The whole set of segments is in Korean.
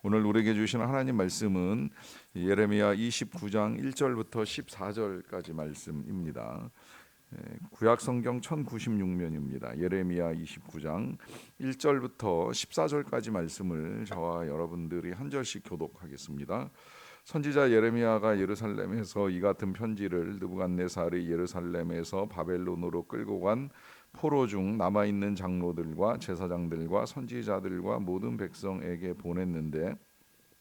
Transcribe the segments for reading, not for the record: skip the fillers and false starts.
오늘 우리에게 주시는 하나님 말씀은 예레미야 29장 1절부터 14절까지 말씀입니다. 구약 성경 1096면입니다. 예레미야 29장 1절부터 14절까지 말씀을 저와 여러분들이 한 절씩 교독하겠습니다. 선지자 예레미야가 예루살렘에서 이 같은 편지를 느부갓네살이 예루살렘에서 바벨론으로 끌고 간 포로 중 남아있는 장로들과 제사장들과 선지자들과 모든 백성에게 보냈는데,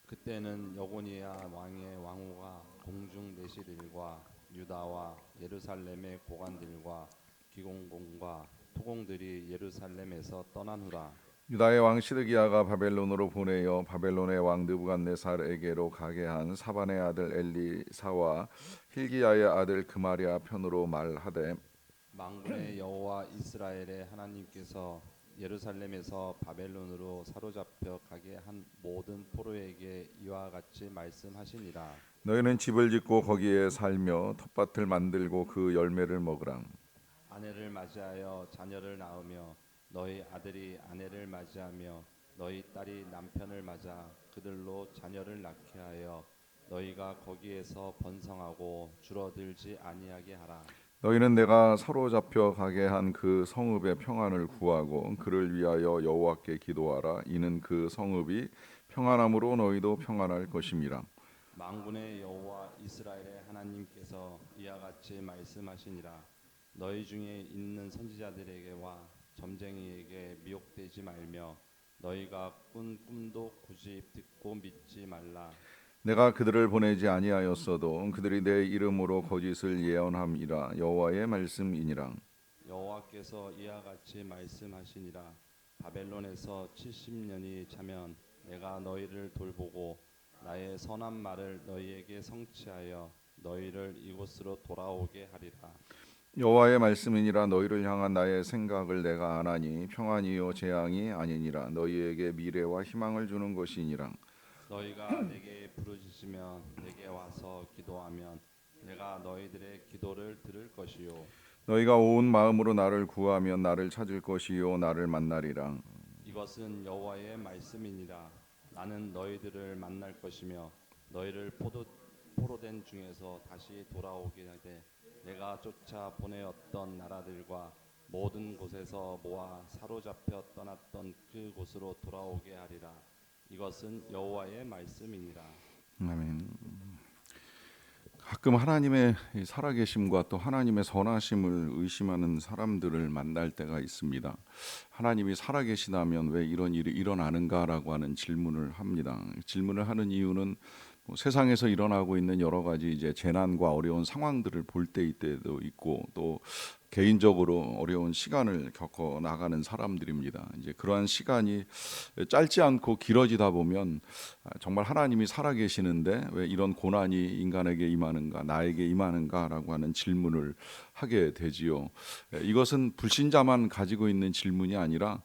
그때는 여고니아 왕의 왕후가 공중 내시들과 유다와 예루살렘의 고관들과 기공공과 토공들이 예루살렘에서 떠난 후라. 유다의 왕 시드기야가 바벨론으로 보내어 바벨론의 왕 느부갓네살에게로 가게 한 사반의 아들 엘리사와 힐기야의 아들 그마리아 편으로 말하되, 만군의 여호와 이스라엘의 하나님께서 예루살렘에서 바벨론으로 사로잡혀 가게 한 모든 포로에게 이와 같이 말씀하시니라. 너희는 집을 짓고 거기에 살며 텃밭을 만들고 그 열매를 먹으라. 아내를 맞이하여 자녀를 낳으며 너희 아들이 아내를 맞이하며 너희 딸이 남편을 맞아 그들로 자녀를 낳게 하여 너희가 거기에서 번성하고 줄어들지 아니하게 하라. 너희는 내가 사로잡혀 가게 한 그 성읍의 평안을 구하고 그를 위하여 여호와께 기도하라. 이는 그 성읍이 평안함으로 너희도 평안할 것임이라. 만군의 여호와 이스라엘의 하나님께서 이와 같이 말씀하시니라. 너희 중에 있는 선지자들에게와 점쟁이에게 미혹되지 말며 너희가 꾼 꿈도 굳이 듣고 믿지 말라. 내가 그들을 보내지 아니하였어도 그들이 내 이름으로 거짓을 예언함이라. 여호와의 말씀이니라. 여호와께서 이와 같이 말씀하시니라. 바벨론에서 70년이 차면 내가 너희를 돌보고 나의 선한 말을 너희에게 성취하여 너희를 이곳으로 돌아오게 하리라. 여호와의 말씀이니라. 너희를 향한 나의 생각을 내가 아나니 평안이요 재앙이 아니니라. 너희에게 미래와 희망을 주는 것이니라. 너희가 내게 부르짖으면 내게 와서 기도하면 내가 너희들의 기도를 들을 것이요 너희가 온 마음으로 나를 구하면 나를 찾을 것이요 나를 만나리라. 이것은 여호와의 말씀이니라. 나는 너희들을 만날 것이며 너희를 포로된 중에서 다시 돌아오게 하되 내가 쫓아 보내었던 나라들과 모든 곳에서 모아 사로잡혀 떠났던 그 곳으로 돌아오게 하리라. 이것은 여호와의 말씀이니라. 아멘. 가끔 하나님의 살아계심과 또 하나님의 선하심을 의심하는 사람들을 만날 때가 있습니다. 하나님이 살아계시다면 왜 이런 일이 일어나는가라고 하는 질문을 합니다. 질문을 하는 이유는 세상에서 일어나고 있는 여러 가지 이제 재난과 어려운 상황들을 볼 때도 있고, 또 개인적으로 어려운 시간을 겪어 나가는 사람들입니다. 이제 그러한 시간이 짧지 않고 길어지다 보면 정말 하나님이 살아계시는데 왜 이런 고난이 인간에게 임하는가, 나에게 임하는가라고 하는 질문을 하게 되지요. 이것은 불신자만 가지고 있는 질문이 아니라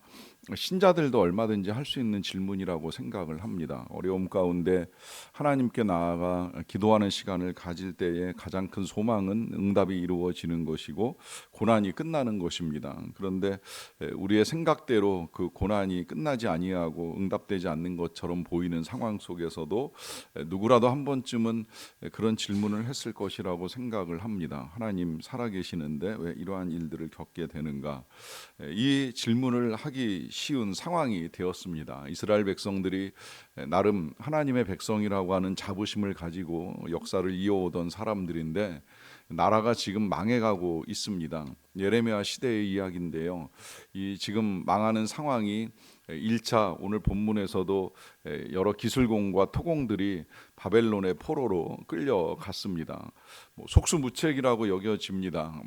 신자들도 얼마든지 할 수 있는 질문이라고 생각을 합니다. 어려움 가운데 하나님께 나아가 기도하는 시간을 가질 때에 가장 큰 소망은 응답이 이루어지는 것이고 고난이 끝나는 것입니다. 그런데 우리의 생각대로 그 고난이 끝나지 아니하고 응답되지 않는 것처럼 보이는 상황 속에서도 누구라도 한 번쯤은 그런 질문을 했을 것이라고 생각을 합니다. 하나님 살아계시는데 왜 이러한 일들을 겪게 되는가? 이 질문을 하기 쉬운 상황이 되었습니다. 이스라엘 백성들이 나름 하나님의 백성이라고 하는 자부심을 가지고 역사를 이어오던 사람들인데 나라가 지금 망해가고 있습니다. 예레미야 시대의 이야기인데요. 이 지금 망하는 상황이 1차 오늘 본문에서도 여러 기술공과 토공들이 바벨론의 포로로 끌려갔습니다. 속수무책이라고 여겨집니다.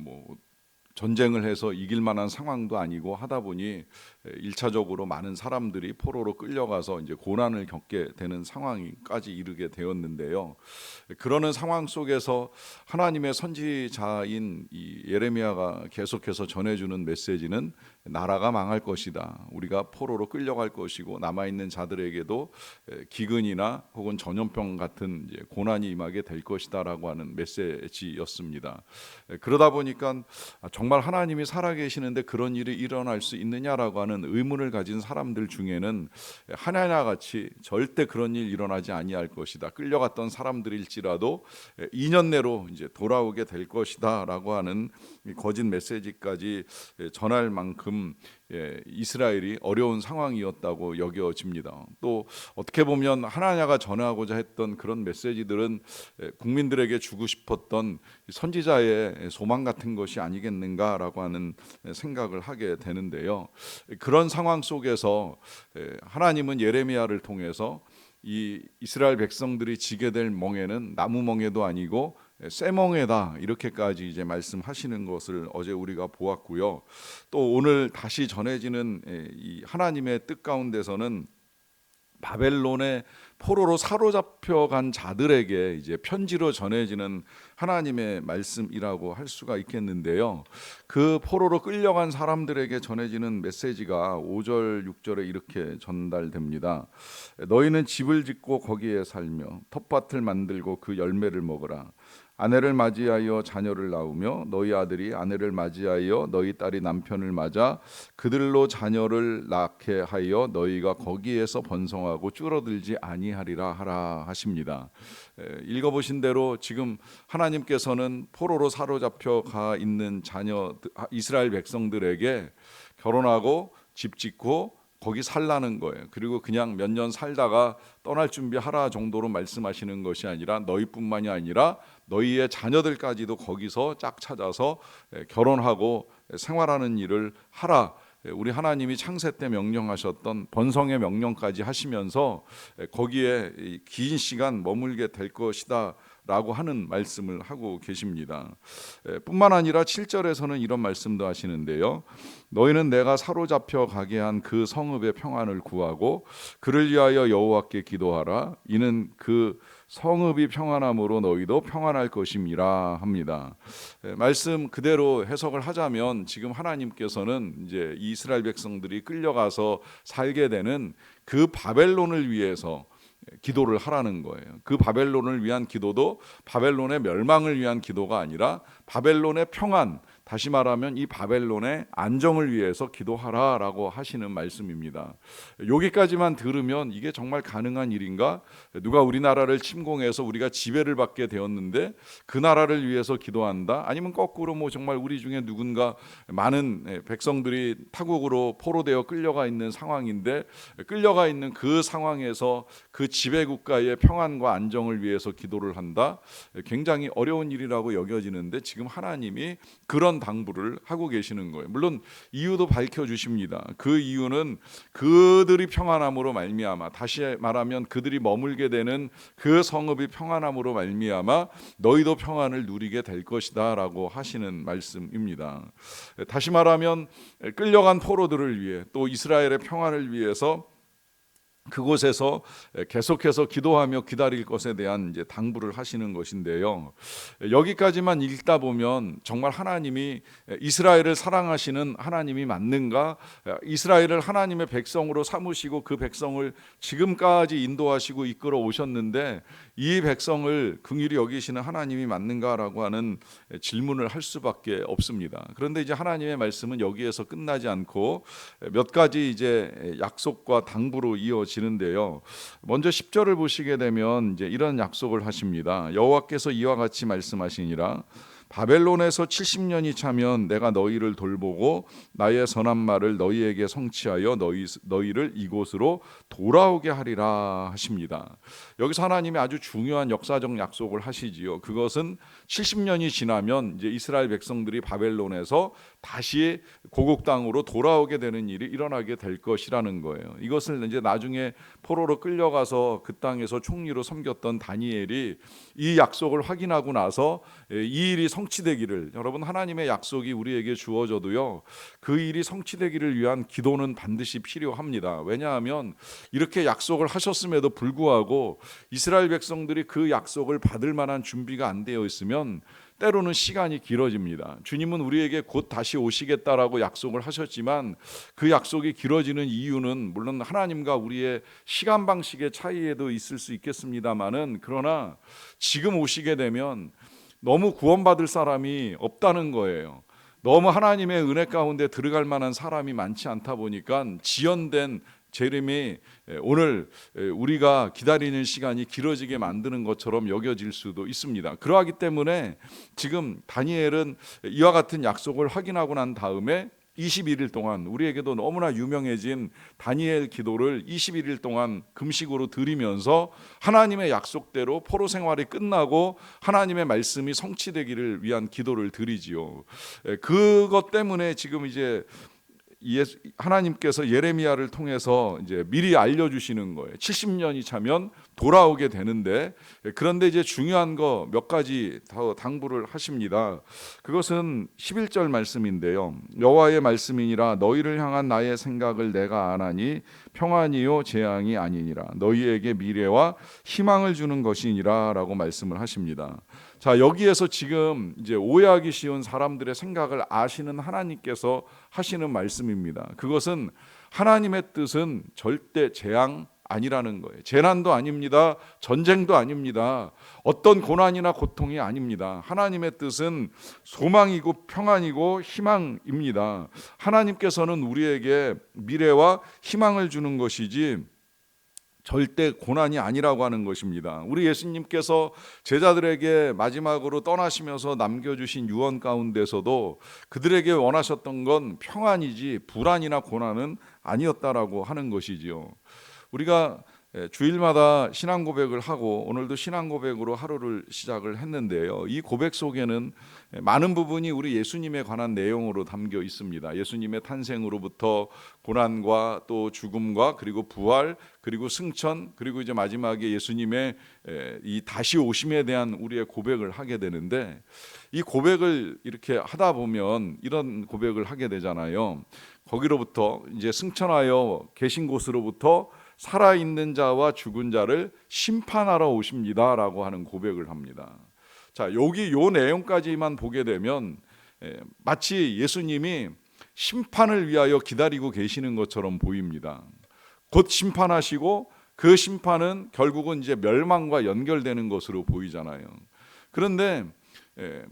전쟁을 해서 이길 만한 상황도 아니고 하다 보니 1차적으로 많은 사람들이 포로로 끌려가서 이제 고난을 겪게 되는 상황까지 이르게 되었는데요. 그러는 상황 속에서 하나님의 선지자인 이 예레미야가 계속해서 전해주는 메시지는 나라가 망할 것이다. 우리가 포로로 끌려갈 것이고 남아있는 자들에게도 기근이나 혹은 전염병 같은 이제 고난이 임하게 될 것이다라고 하는 메시지였습니다. 그러다 보니까 정말 하나님이 살아계시는데 그런 일이 일어날 수 있느냐라고 하는 의문을 가진 사람들 중에는 하나님과 같이 절대 그런 일 일어나지 아니할 것이다. 끌려갔던 사람들일지라도 2년 내로 이제 돌아오게 될 것이다라고 하는 거짓 메시지까지 전할 만큼 이스라엘이 어려운 상황이었다고 여겨집니다. 또 어떻게 보면 하나냐가 전하고자 했던 그런 메시지들은 국민들에게 주고 싶었던 선지자의 소망 같은 것이 아니겠는가라고 하는 생각을 하게 되는데요. 그런 상황 속에서 하나님은 예레미야를 통해서 이 이스라엘 백성들이 지게 될 멍에는 나무 멍에도 아니고 쇠멍에다 이렇게까지 이제 말씀하시는 것을 어제 우리가 보았고요. 또 오늘 다시 전해지는 이 하나님의 뜻 가운데서는 바벨론의 포로로 사로잡혀간 자들에게 이제 편지로 전해지는 하나님의 말씀이라고 할 수가 있겠는데요. 그 포로로 끌려간 사람들에게 전해지는 메시지가 5절 6절에 이렇게 전달됩니다. 너희는 집을 짓고 거기에 살며 텃밭을 만들고 그 열매를 먹으라. 아내를 맞이하여 자녀를 낳으며 너희 아들이 아내를 맞이하여 너희 딸이 남편을 맞아 그들로 자녀를 낳게 하여 너희가 거기에서 번성하고 줄어들지 아니하리라 하라 하십니다. 읽어보신 대로 지금 하나님께서는 포로로 사로잡혀 가 있는 자녀 이스라엘 백성들에게 결혼하고 집 짓고 거기 살라는 거예요. 그리고 그냥 몇 년 살다가 떠날 준비하라 정도로 말씀하시는 것이 아니라 너희뿐만이 아니라 너희의 자녀들까지도 거기서 짝 찾아서 결혼하고 생활하는 일을 하라. 우리 하나님이 창세 때 명령하셨던 번성의 명령까지 하시면서 거기에 긴 시간 머물게 될 것이다 라고 하는 말씀을 하고 계십니다. 뿐만 아니라 7절에서는 이런 말씀도 하시는데요. 너희는 내가 사로잡혀 가게 한 그 성읍의 평안을 구하고 그를 위하여 여호와께 기도하라. 이는 그 성읍이 평안함으로 너희도 평안할 것임이라 합니다. 말씀 그대로 해석을 하자면 지금 하나님께서는 이제 이스라엘 백성들이 끌려가서 살게 되는 그 바벨론을 위해서 기도를 하라는 거예요. 그 바벨론을 위한 기도도 바벨론의 멸망을 위한 기도가 아니라 바벨론의 평안, 다시 말하면 이 바벨론의 안정을 위해서 기도하라라고 하시는 말씀입니다. 여기까지만 들으면 이게 정말 가능한 일인가? 누가 우리나라를 침공해서 우리가 지배를 받게 되었는데 그 나라를 위해서 기도한다? 아니면 거꾸로 뭐 정말 우리 중에 누군가 많은 백성들이 타국으로 포로되어 끌려가 있는 상황인데 끌려가 있는 그 상황에서 그 지배국가의 평안과 안정을 위해서 기도를 한다? 굉장히 어려운 일이라고 여겨지는데 지금 하나님이 그런 당부를 하고 계시는 거예요. 물론 이유도 밝혀주십니다. 그 이유는 그들이 평안함으로 말미암아, 다시 말하면 그들이 머물게 되는 그 성읍이 평안함으로 말미암아 너희도 평안을 누리게 될 것이다 라고 하시는 말씀입니다. 다시 말하면 끌려간 포로들을 위해 또 이스라엘의 평안을 위해서 그곳에서 계속해서 기도하며 기다릴 것에 대한 이제 당부를 하시는 것인데요. 여기까지만 읽다 보면 정말 하나님이 이스라엘을 사랑하시는 하나님이 맞는가? 이스라엘을 하나님의 백성으로 삼으시고 그 백성을 지금까지 인도하시고 이끌어 오셨는데 이 백성을 긍휼히 여기시는 하나님이 맞는가라고 하는 질문을 할 수밖에 없습니다. 그런데 이제 하나님의 말씀은 여기에서 끝나지 않고 몇 가지 이제 약속과 당부로 이어지는데요. 먼저 10절을 보시게 되면 이제 이런 약속을 하십니다. 여호와께서 이와 같이 말씀하시니라. 바벨론에서 70년이 차면 내가 너희를 돌보고 나의 선한 말을 너희에게 성취하여 너희를 이곳으로 돌아오게 하리라 하십니다. 여기서 하나님이 아주 중요한 역사적 약속을 하시지요. 그것은 70년이 지나면 이제 이스라엘 백성들이 바벨론에서 다시 고국 땅으로 돌아오게 되는 일이 일어나게 될 것이라는 거예요. 이것을 이제 나중에 포로로 끌려가서 그 땅에서 총리로 섬겼던 다니엘이 이 약속을 확인하고 나서 이 일이 성취되기를, 여러분 하나님의 약속이 우리에게 주어져도요 그 일이 성취되기를 위한 기도는 반드시 필요합니다. 왜냐하면 이렇게 약속을 하셨음에도 불구하고 이스라엘 백성들이 그 약속을 받을 만한 준비가 안 되어 있으면 때로는 시간이 길어집니다. 주님은 우리에게 곧 다시 오시겠다라고 약속을 하셨지만 그 약속이 길어지는 이유는 물론 하나님과 우리의 시간 방식의 차이에도 있을 수 있겠습니다만은, 그러나 지금 오시게 되면 너무 구원받을 사람이 없다는 거예요. 너무 하나님의 은혜 가운데 들어갈 만한 사람이 많지 않다 보니까 지연된 재림이 오늘 우리가 기다리는 시간이 길어지게 만드는 것처럼 여겨질 수도 있습니다. 그러하기 때문에 지금 다니엘은 이와 같은 약속을 확인하고 난 다음에 21일 동안, 우리에게도 너무나 유명해진 다니엘 기도를 21일 동안 금식으로 드리면서 하나님의 약속대로 포로 생활이 끝나고 하나님의 말씀이 성취되기를 위한 기도를 드리지요. 그것 때문에 지금 이제 하나님께서 예레미야를 통해서 이제 미리 알려주시는 거예요. 70년이 차면 돌아오게 되는데, 그런데 이제 중요한 거 몇 가지 더 당부를 하십니다. 그것은 11절 말씀인데요. 여호와의 말씀이니라 너희를 향한 나의 생각을 내가 아나니 평안이요 재앙이 아니니라 너희에게 미래와 희망을 주는 것이니라 라고 말씀을 하십니다. 자, 여기에서 지금 이제 오해하기 쉬운 사람들의 생각을 아시는 하나님께서 하시는 말씀입니다. 그것은 하나님의 뜻은 절대 재앙 아니라는 거예요. 재난도 아닙니다. 전쟁도 아닙니다. 어떤 고난이나 고통이 아닙니다. 하나님의 뜻은 소망이고 평안이고 희망입니다. 하나님께서는 우리에게 미래와 희망을 주는 것이지 절대 고난이 아니라고 하는 것입니다. 우리 예수님께서 제자들에게 마지막으로 떠나시면서 남겨주신 유언 가운데서도 그들에게 원하셨던 건 평안이지 불안이나 고난은 아니었다라고 하는 것이지요. 우리가 주일마다 신앙 고백을 하고 오늘도 신앙 고백으로 하루를 시작을 했는데요. 이 고백 속에는 많은 부분이 우리 예수님에 관한 내용으로 담겨 있습니다. 예수님의 탄생으로부터 고난과 또 죽음과 그리고 부활 그리고 승천 그리고 이제 마지막에 예수님의 이 다시 오심에 대한 우리의 고백을 하게 되는데, 이 고백을 이렇게 하다 보면 이런 고백을 하게 되잖아요. 거기로부터 이제 승천하여 계신 곳으로부터 살아있는 자와 죽은 자를 심판하러 오십니다라고 하는 고백을 합니다. 자, 여기 요 내용까지만 보게 되면 마치 예수님이 심판을 위하여 기다리고 계시는 것처럼 보입니다. 곧 심판하시고 그 심판은 결국은 이제 멸망과 연결되는 것으로 보이잖아요. 그런데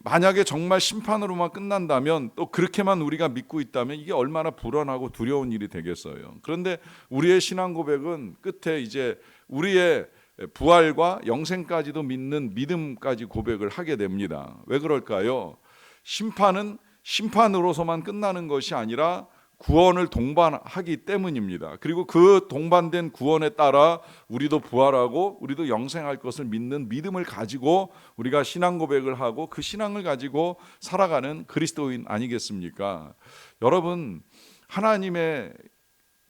만약에 정말 심판으로만 끝난다면, 또 그렇게만 우리가 믿고 있다면 이게 얼마나 불안하고 두려운 일이 되겠어요. 그런데 우리의 신앙 고백은 끝에 이제 우리의 부활과 영생까지도 믿는 믿음까지 고백을 하게 됩니다. 왜 그럴까요? 심판은 심판으로서만 끝나는 것이 아니라 구원을 동반하기 때문입니다. 그리고 그 동반된 구원에 따라 우리도 부활하고 우리도 영생할 것을 믿는 믿음을 가지고 우리가 신앙 고백을 하고 그 신앙을 가지고 살아가는 그리스도인 아니겠습니까? 여러분, 하나님의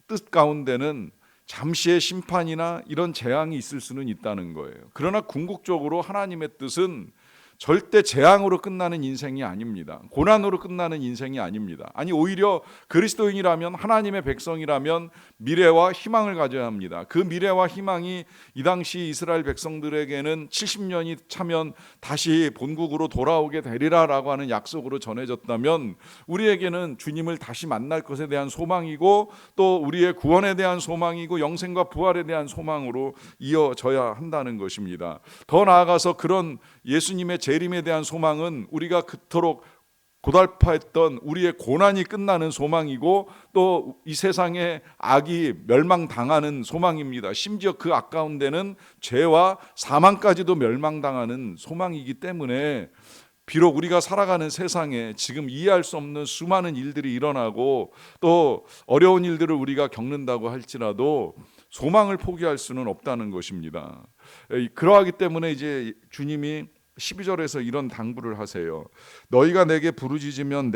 뜻 가운데는 잠시의 심판이나 이런 재앙이 있을 수는 있다는 거예요. 그러나 궁극적으로 하나님의 뜻은 절대 재앙으로 끝나는 인생이 아닙니다. 고난으로 끝나는 인생이 아닙니다. 아니, 오히려 그리스도인이라면, 하나님의 백성이라면 미래와 희망을 가져야 합니다. 그 미래와 희망이 이 당시 이스라엘 백성들에게는 70년이 차면 다시 본국으로 돌아오게 되리라라고 하는 약속으로 전해졌다면, 우리에게는 주님을 다시 만날 것에 대한 소망이고 또 우리의 구원에 대한 소망이고 영생과 부활에 대한 소망으로 이어져야 한다는 것입니다. 더 나아가서 그런 예수님의 재림에 대한 소망은 우리가 그토록 고달파했던 우리의 고난이 끝나는 소망이고 또 이 세상의 악이 멸망당하는 소망입니다. 심지어 그 악 가운데는 죄와 사망까지도 멸망당하는 소망이기 때문에 비록 우리가 살아가는 세상에 지금 이해할 수 없는 수많은 일들이 일어나고 또 어려운 일들을 우리가 겪는다고 할지라도 소망을 포기할 수는 없다는 것입니다. 그러하기 때문에 이제 주님이 12절에서 이런 당부를 하세요. 너희가 내게 부르짖으면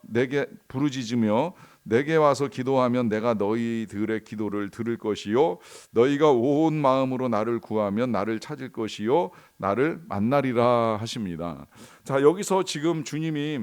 내게 부르짖으며 내게 와서 기도하면 내가 너희들의 기도를 들을 것이요 너희가 온 마음으로 나를 구하면 나를 찾을 것이요 나를 만나리라 하십니다. 자, 여기서 지금 주님이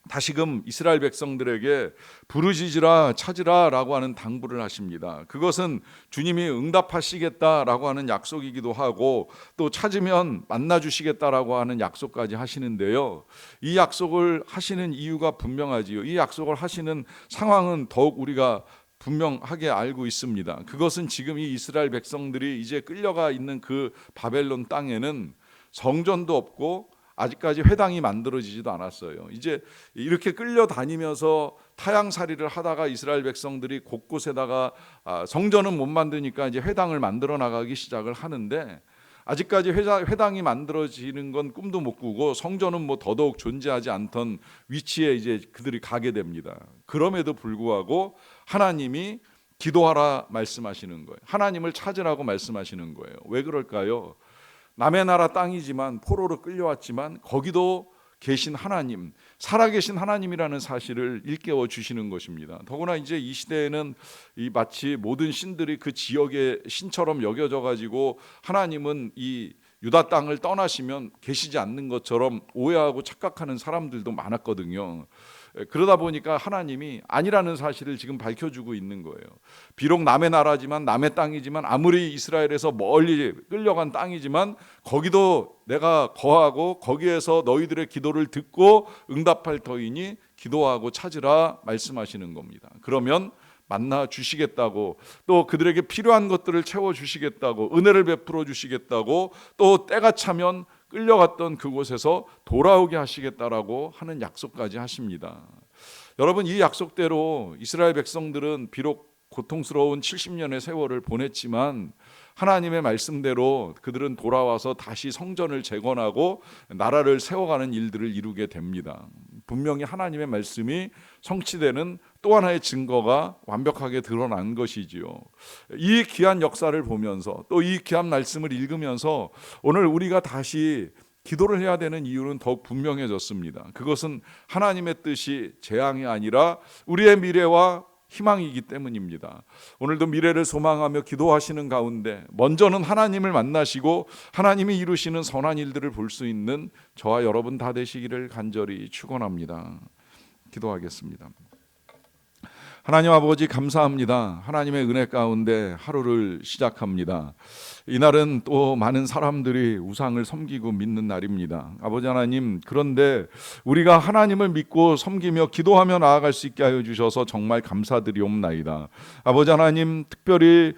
다시금 이스라엘 백성들에게 부르짖으라 찾으라라고 하는 당부를 하십니다. 그것은 주님이 응답하시겠다라고 하는 약속이기도 하고 또 찾으면 만나주시겠다라고 하는 약속까지 하시는데요. 이 약속을 하시는 이유가 분명하지요. 이 약속을 하시는 상황은 더욱 우리가 분명하게 알고 있습니다. 그것은 지금 이 이스라엘 백성들이 이제 끌려가 있는 그 바벨론 땅에는 성전도 없고 아직까지 회당이 만들어지지도 않았어요. 이제 이렇게 끌려다니면서 타향살이를 하다가 이스라엘 백성들이 곳곳에다가 성전은 못 만드니까 이제 회당을 만들어 나가기 시작을 하는데 아직까지 회당이 만들어지는 건 꿈도 못 꾸고 성전은 뭐 더더욱 존재하지 않던 위치에 이제 그들이 가게 됩니다. 그럼에도 불구하고 하나님이 기도하라 말씀하시는 거예요. 하나님을 찾으라고 말씀하시는 거예요. 왜 그럴까요? 남의 나라 땅이지만 포로로 끌려왔지만 거기도 계신 하나님, 살아계신 하나님이라는 사실을 일깨워 주시는 것입니다. 더구나 이제 이 시대에는 마치 모든 신들이 그 지역의 신처럼 여겨져 가지고 하나님은 이 유다 땅을 떠나시면 계시지 않는 것처럼 오해하고 착각하는 사람들도 많았거든요. 그러다 보니까 하나님이 아니라는 사실을 지금 밝혀주고 있는 거예요. 비록 남의 나라지만 남의 땅이지만 아무리 이스라엘에서 멀리 끌려간 땅이지만 거기도 내가 거하고 거기에서 너희들의 기도를 듣고 응답할 터이니 기도하고 찾으라 말씀하시는 겁니다. 그러면 만나 주시겠다고 또 그들에게 필요한 것들을 채워 주시겠다고 은혜를 베풀어 주시겠다고 또 때가 차면 끌려갔던 그곳에서 돌아오게 하시겠다라고 하는 약속까지 하십니다. 여러분, 이 약속대로 이스라엘 백성들은 비록 고통스러운 70년의 세월을 보냈지만 하나님의 말씀대로 그들은 돌아와서 다시 성전을 재건하고 나라를 세워가는 일들을 이루게 됩니다. 분명히 하나님의 말씀이 성취되는 또 하나의 증거가 완벽하게 드러난 것이지요. 이 귀한 역사를 보면서 또 이 귀한 말씀을 읽으면서 오늘 우리가 다시 기도를 해야 되는 이유는 더욱 분명해졌습니다. 그것은 하나님의 뜻이 재앙이 아니라 우리의 미래와 희망이기 때문입니다. 오늘도 미래를 소망하며 기도하시는 가운데 먼저는 하나님을 만나시고 하나님이 이루시는 선한 일들을 볼 수 있는 저와 여러분 다 되시기를 간절히 축원합니다. 기도하겠습니다. 하나님 아버지 감사합니다. 하나님의 은혜 가운데 하루를 시작합니다. 이날은 또 많은 사람들이 우상을 섬기고 믿는 날입니다. 아버지 하나님, 그런데 우리가 하나님을 믿고 섬기며 기도하며 나아갈 수 있게 하여 주셔서 정말 감사드리옵나이다. 아버지 하나님, 특별히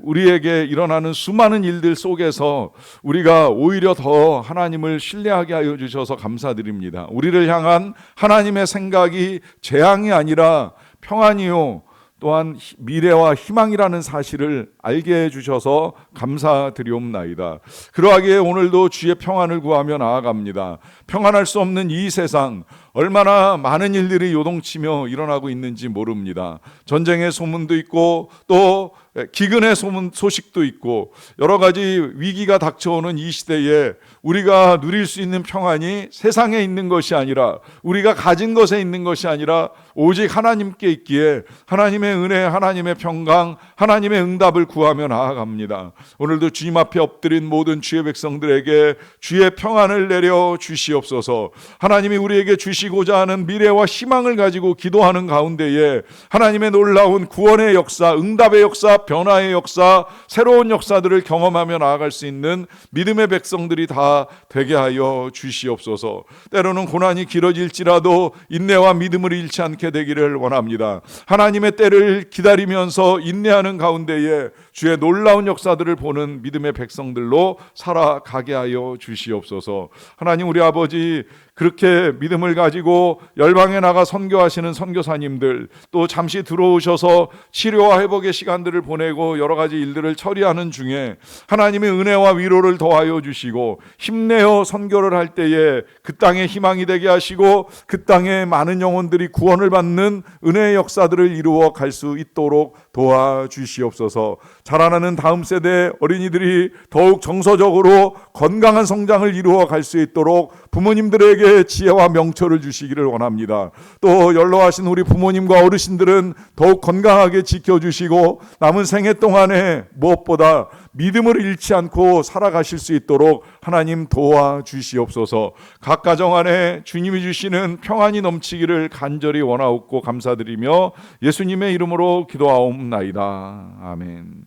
우리에게 일어나는 수많은 일들 속에서 우리가 오히려 더 하나님을 신뢰하게 하여 주셔서 감사드립니다. 우리를 향한 하나님의 생각이 재앙이 아니라 평안이요 또한 미래와 희망이라는 사실을 알게 해주셔서 감사드리옵나이다. 그러하기에 오늘도 주의 평안을 구하며 나아갑니다. 평안할 수 없는 이 세상, 얼마나 많은 일들이 요동치며 일어나고 있는지 모릅니다. 전쟁의 소문도 있고 또 기근의 소식도 있고 여러 가지 위기가 닥쳐오는 이 시대에 우리가 누릴 수 있는 평안이 세상에 있는 것이 아니라 우리가 가진 것에 있는 것이 아니라 오직 하나님께 있기에 하나님의 은혜, 하나님의 평강, 하나님의 응답을 구하며 나아갑니다. 오늘도 주님 앞에 엎드린 모든 주의 백성들에게 주의 평안을 내려 주시옵소서. 하나님이 우리에게 주시고자 하는 미래와 희망을 가지고 기도하는 가운데에 하나님의 놀라운 구원의 역사, 응답의 역사, 변화의 역사, 새로운 역사들을 경험하며 나아갈 수 있는 믿음의 백성들이 다 되게 하여 주시옵소서. 때로는 고난이 길어질지라도 인내와 믿음을 잃지 않게 되기를 원합니다. 하나님의 때를 기다리면서 인내하는 가운데에 주의 놀라운 역사들을 보는 믿음의 백성들로 살아가게 하여 주시옵소서. 하나님, 우리 아버지, 그렇게 믿음을 가지고 열방에 나가 선교하시는 선교사님들, 또 잠시 들어오셔서 치료와 회복의 시간들을 보내고 여러 가지 일들을 처리하는 중에 하나님의 은혜와 위로를 더하여 주시고 힘내어 선교를 할 때에 그 땅에 희망이 되게 하시고 그 땅에 많은 영혼들이 구원을 받는 은혜의 역사들을 이루어 갈 수 있도록 도와주시옵소서. 자라나는 다음 세대 어린이들이 더욱 정서적으로 건강한 성장을 이루어 갈 수 있도록 부모님들에게 지혜와 명철을 주시기를 원합니다. 또 연로하신 우리 부모님과 어르신들은 더욱 건강하게 지켜주시고 남은 생애 동안에 무엇보다 믿음을 잃지 않고 살아가실 수 있도록 하나님 도와주시옵소서. 각 가정 안에 주님이 주시는 평안이 넘치기를 간절히 원하옵고 감사드리며 예수님의 이름으로 기도하옵나이다. 아멘.